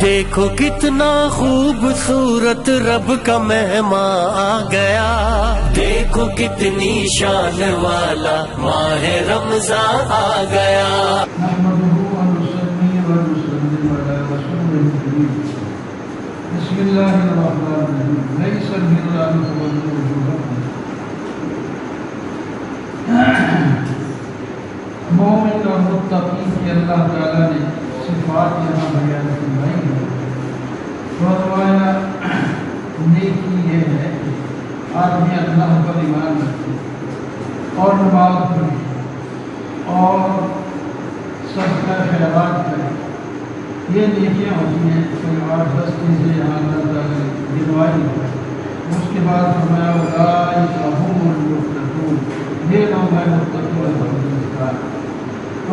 دیکھو کتنا خوبصورت رب کا مہمان آ گیا، دیکھو کتنی شان والا ماہ رمضان آ گیا۔ بسم اللہ الرحمن الرحیم۔ لیس البر ان تولوا وجوہکم، مومن اور متقین کی اللہ تعالیٰ نے صفات یہاں بیان فرمائی ہے۔ فرمایا نیکی یہ ہے کہ آدمی اللہ پر ایمان رکھے اور نماز پڑھے اور صدقہ خیرات کرے، یہ نیکیاں ہوتی ہیں۔ کوئی 8-10 چیزیں یہاں اللہ تعالیٰ نے گنوائی ہے۔ اس کے بعد فرمایا اولئک هم المفلحون، یہ لوگ ہیں متقی اور پرہیزگار۔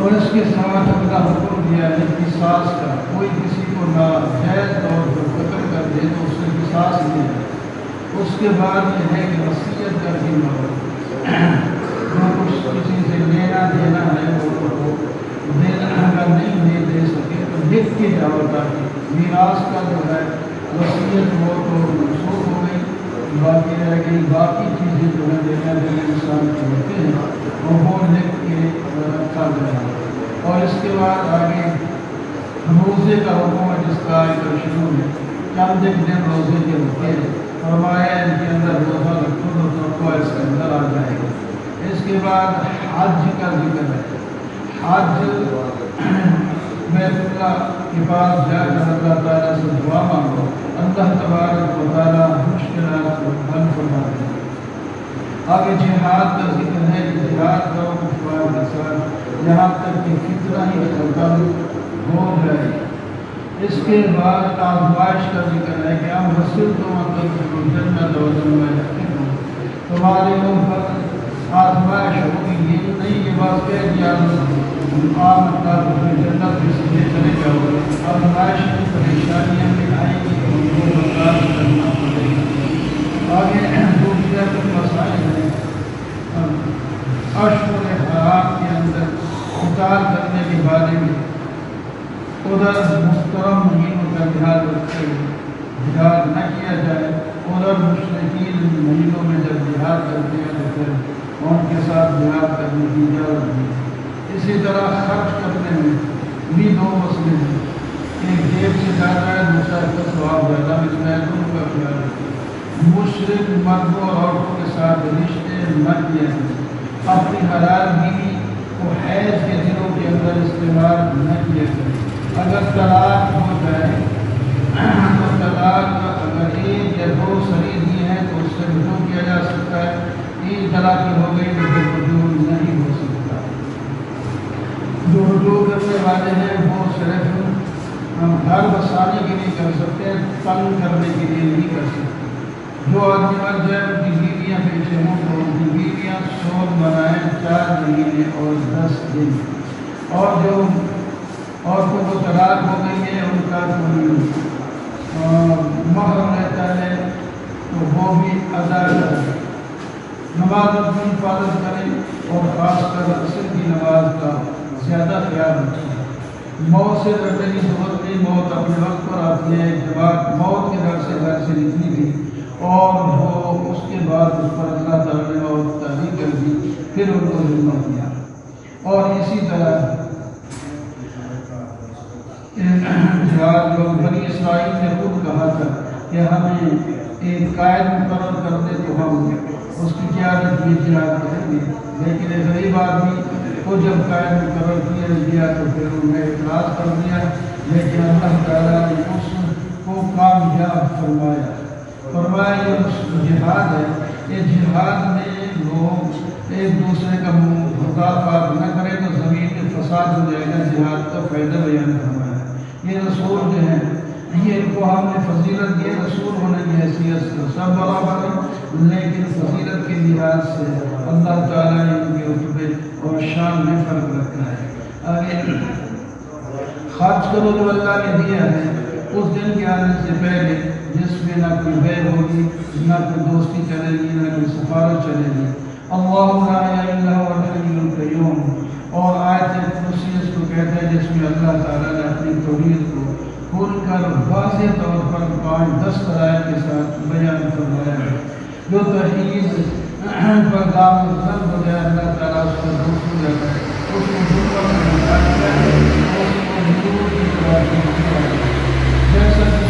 اور اس کے ساتھ اللہ حکم دیا ہے قصاص کا، کوئی کسی کو ناجائز طور پر قتل کر دے تو اس سے قصاص دے۔ اس کے بعد یہ ہے کہ وصیت کر کے مرو، جو کچھ کسی سے لینا دینا ہے وہ دینا، اگر نہیں دے سکے تو لکھ کے جاؤ، تاکہ میراث کا جو ہے وصیت وہ تو منسوخ ہو گئی، باقی رہ گئی۔ باقی چیزیں جو ہے دینا دینا انسان کے ہوتے ہیں اور وہ لکھ کے رکھا گیا۔ اور اس کے بعد آگے روزے کا حکم ہے، جس کا آج کل شروع ہے۔ چند ایک دن روزے کے ہوتے ہیں، فرمایا ان کے اندر روزہ رکھو تو تقویٰ اس کے اندر آ جائے گا۔ اس کے بعد حج کا ذکر ہے۔ حج بیت اللہ کے پاس جا کر اللہ تعالیٰ سے دعا مانگو، اللہ تبارک و تعالیٰ مشکلات کو حل فرماتے ہیں۔ آگے جہاد کا ذکر ہے کہ جہاد کرو کفار کے ساتھ یہاں تک کہ فتنہ ہی ختم ہو جائے۔ اس کے بعد آزمائش کا ذکر ہے کہ ہم رسول تو جنت و جنت، تمہارے اوپر آزمائش ہوگی، یہ نہیں یہ بات کہہ دیا آپ جنت میں سیدھے چلے جاؤ، آزمائش کی پریشانیاں میں آئیں گی تو ان کو برداشت کرنا پڑے گا۔ آگے دوسرے کچھ مسائل ہیں، اشہر حرام کے اندر قتال کرنے کے بارے میں، ادھر محترم مہینوں کا لحاظ رکھتے ہوئے جہاد نہ کیا جائے، ادھر مشرکین مہینوں میں جب جہاد کرتے ہیں تو پھر ان کے ساتھ جہاد کرنے کی اجازت نہیں۔ اسی طرح خرچ کرنے میں بھی دو مسئلے ہیں، ایک جیب سے زیادہ ہے، دوسرا اس کا ثواب زیادہ ملتا ہے، دونوں کا خیال رکھیں۔ مشرک مردوں اور عورتوں کے ساتھ رشتے نہ کیا جائے، اپنی حلال بیوی کو حیض کے دنوں کے اندر استعمال نہ کیا جائے۔ اگر طلاق ہو جائے تو طلاق اگر 1 یا 2 شرعی دی ہیں تو اس سے رجوع کیا جا سکتا ہے، 3 طلاق ہو گئی تو پھر رجوع نہیں ہو سکتا۔ جو رجوع کرنے والے ہیں وہ صرف گھر بسانے کے لیے کر سکتے ہیں، تنگ کرنے کے لیے نہیں کر سکتے۔ جو آدمی مر جائے ان کی بیویاں پیچھے ہوں تو ان کی بیویاں سود منائیں 4 مہینے اور 10 دن، اور جو عورتوں کو طلاق ہو گئی ہے ان کا کوئی مہر رہتا ہے تو وہ بھی ادا کریں۔ نماز کی حفاظت کریں اور خاص کر عصر کی نماز کا زیادہ خیال رکھیں۔ موت سے ڈرنے کی ضرورت نہیں، موت اپنے وقت پر آتی ہے۔ ایک جماعت موت کے ڈر سے نکلی تھی اور وہ اس کے بعد اس پر اللہ تعالیٰ نے موت تحریک کر دی، پھر ان کو ذمہ دیا۔ اور اسی طرح جہاد جو بنی اسرائیل نے خود کہا تھا کہ ہمیں ایک قائد مقرر کر دے تو ہم اس کی قیادت میں جہاد کریں گے، لیکن ایک غریب آدمی کو جب قائد مقرر کیا گیا تو پھر انہوں نے اعتراض کر دیا، لیکن اللہ تعالیٰ نے اس کو کامیاب فرمایا۔ یہ جہاد ہے، یہ جہاد میں لوگ ایک دوسرے کا مخالفت نہ کریں تو زمین میں فساد ہو جائے گا۔ جہاد کا فائدہ بیان فرمایا۔ یہ رسول جو ہیں یہ ان کو ہم نے فضیلت دی، رسول ہونے کی حیثیت سے سب برابر ہیں، لیکن فضیلت کے لحاظ سے اللہ تعالیٰ نے ان کے رتبے اور شان میں فرق رکھا ہے۔ آگے خرچ کرو جو اللہ نے دیا ہے اس دن کے آنے سے پہلے، جس میں نہ کوئی بے ہوگی، نہ کوئی دوستی چلے گی، نہ کوئی سفارت چلے گی۔ اللہ لا الہ الا هو الحی القیوم، اور آیت کرسی اس کو کہتے ہیں جس میں اللہ تعالیٰ نے اپنی توحید کو کھول کر واضح طور پر 5-10 دلائل کے ساتھ بیان فرمایا ہے۔ جو تحقیق پر دام زن ہو جائے اللہ تعالیٰ اس پر دکھ ہو جاتا ہے، اس کو دکھ میں نکالتا ہے، اس کو نور کی طرح دکھتا ہے۔ جیسا کہ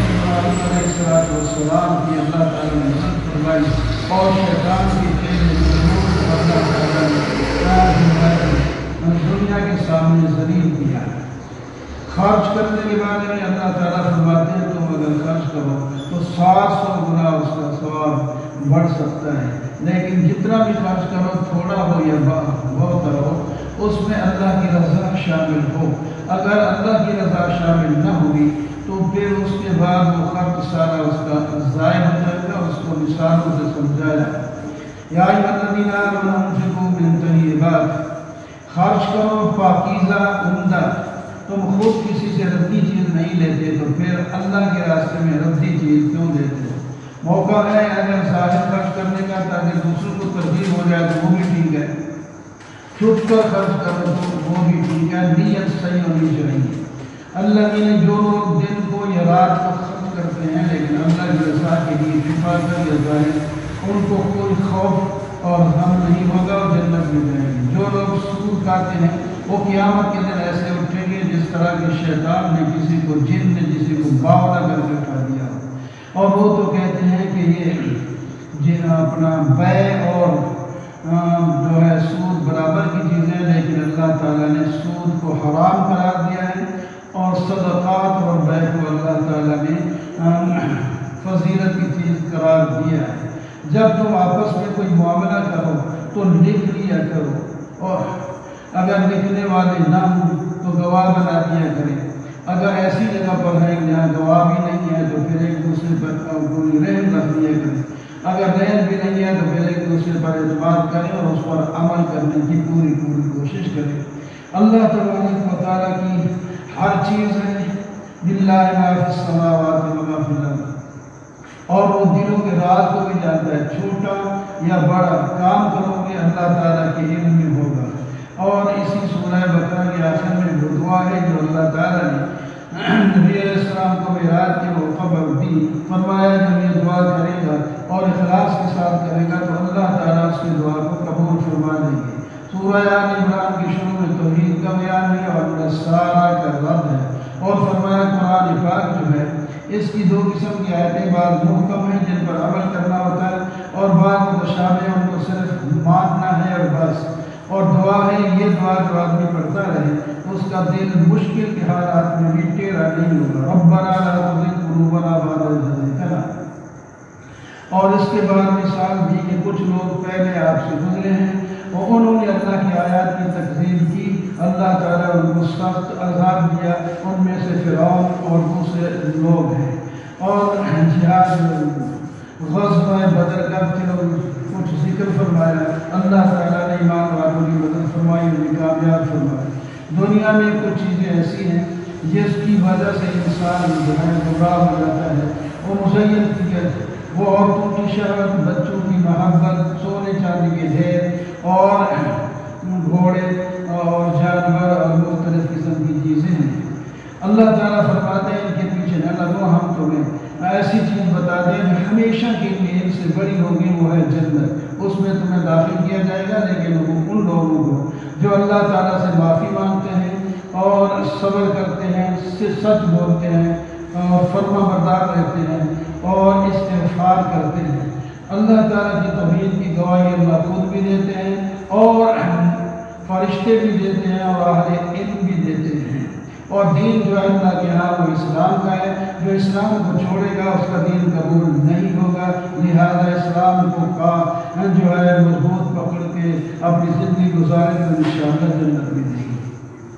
علیہ السلام کی اللہ تعالیٰ نے مدد فرمائی اور شیطان کی تیز ضرور اللہ تعالیٰ نے دنیا کے سامنے ذلیل کیا۔ خرچ کرنے کے بارے میں اللہ تعالیٰ فرماتے ہیں تم اگر خرچ کرو تو 700 گنا اس کا ثواب بڑھ سکتا ہے، لیکن جتنا بھی خرچ کرو تھوڑا ہو یا بہت ہو اس میں اللہ کی رضا شامل ہو۔ اگر اللہ کی رضا شامل نہ ہوگی تو پھر اس کے بعد وہ خرچ سارا اس کا ضائع ہو جائے گا۔ اس کو مثالوں سے سمجھایا، یا ایھا الذین آمنوا انفقوا من طیبات، خرچ کرو پاکیزہ عمدہ۔ تم خود کسی سے ردی چیز نہیں لیتے تو پھر اللہ کے راستے میں ردی چیز کیوں لیتے ہو؟ موقع ہے اگر ظاہر خرچ کرنے کا تاکہ دوسروں کو ترغیب ہو جائے تو وہ بھی ٹھیک ہے، چھپ کر خرچ کرو تو وہ بھی ٹھیک ہے، نیت صحیح ہونی چاہیے۔ اللہ نے جو لوگ دن کو یا رات کو خرچ کرتے ہیں لیکن اللہ کی رضا کے لیے چھپا کر یا ظاہر، ان کو کوئی خوف اور غم نہیں ہوگا اور جنت میں جائیں گے۔ جو لوگ سود کھاتے ہیں وہ قیامت کے دن ایسے اٹھیں گے جس طرح کہ شیطان نے کسی کو، جن نے کسی کو باولا کر کے اٹھا دیا، اور وہ تو کہتے ہیں کہ یہ اپنا بے اور جو ہے سود برابر کی چیزیں، لیکن اللہ تعالیٰ نے سود کو حرام قرار دیا ہے اور صدقات اور بے کو اللہ تعالیٰ نے فضیلت کی چیز قرار دیا ہے۔ جب تم آپس میں کوئی معاملہ کرو تو لکھ لیا کرو، اور اگر لکھنے والے نہ ہوں تو گواہ بنا دیا کریں۔ اگر ایسی جگہ پر ہے جہاں گواہ بھی نہیں ہے تو پھر ایک دوسرے پر کوئی رحم رکھ دیا کریں۔ اگر رحم بھی نہیں ہے تو پھر ایک دوسرے پر اعتماد کریں اور اس پر عمل کرنے کی پوری کوشش کریں۔ اللہ تبارک و تعالیٰ کی ہر چیز ہے، للہ ما فی السماوات و ما فی الارض، اور وہ دلوں کے راز کو بھی جانتا ہے، چھوٹا یا بڑا کام کرو گے اللہ تعالیٰ کے علم میں ہوگا۔ اور اسی سورہ بقرہ کے آخر میں وہ دعا ہے جو اللہ تعالیٰ نے نبی علیہ السلام کو معراج کے موقع پر دی، فرمایا جب یہ دعا کرے گا اور اخلاص کے ساتھ کرے گا تو اللہ تعالیٰ اس کی دعا کو قبول فرما لیں گے۔ سورہ آل عمران کے شروع میں توحید کا بیان ہے اور سارا کا رد ہے، اور فرمایا قرآن پاک جو ہے اس کی 2 قسم کی آیتیں، بعض محکم ہیں جن پر عمل کرنا ہوتا ہے اور بعض متشابہ ان کو صرف ماننا ہے اور بس۔ اور دعا ہے یہ دعا جو آدمی پڑھتا رہے اس کا دل مشکل کے حالات میں بھی ٹیڑھا نہیں ہوگا۔ ربنا لا تزغ قلوبنا بعد إذ هديتنا۔ اور اس کے بعد مثال دی کہ کچھ لوگ پہلے آپ سے گزرے ہیں اور انہوں نے اللہ کی آیات کی تکذیب کی، اللہ تعالیٰ ان کو سخت عذاب دیا، ان میں سے فرعون اور دوسرے لوگ ہیں۔ اور جہاد غزوہ بدر کا کچھ ذکر فرمایا، اللہ تعالیٰ نے ایمان والوں کی مدد فرمائی، انہیں کامیاب فرمائی۔ دنیا میں کچھ چیزیں ایسی ہیں جس کی وجہ سے انسان جو ہے گمراہ ہو جاتا ہے، وہ مزین کی ہے، وہ عورتوں کی شہوت، بچوں کی محبت، سونے چاندی کے ڈھیر اور گھوڑے اور جانور اور مختلف قسم کی چیزیں ہیں۔ اللہ تعالیٰ فرماتے ہیں ان کے پیچھے نہ لگو، ہم تمہیں ایسی چیز بتا دیں جو ہمیشہ کے لیے ان سے بڑی ہوگی، وہ ہے جنت، اس میں تمہیں داخل کیا جائے گا، لیکن وہ ان لوگوں کو جو اللہ تعالیٰ سے معافی مانگتے ہیں اور صبر کرتے ہیں، سچ بولتے ہیں اور فرما بردار رہتے ہیں اور استغفار کرتے ہیں۔ اللہ تعالیٰ کی توحید کی گواہی اللہ خود بھی دیتے ہیں اور فرشتے بھی دیتے ہیں اور اہل علم بھی دیتے ہیں۔ اور دین جو ہے اللہ کے ہاں وہ اسلام کا ہے، جو اسلام کو چھوڑے گا اس کا دین قبول نہیں ہوگا، لہذا اسلام کو جو ہے مضبوط پکڑ کے اپنی زندگی گزارے تو انشاءاللہ جنت میں دیں گے۔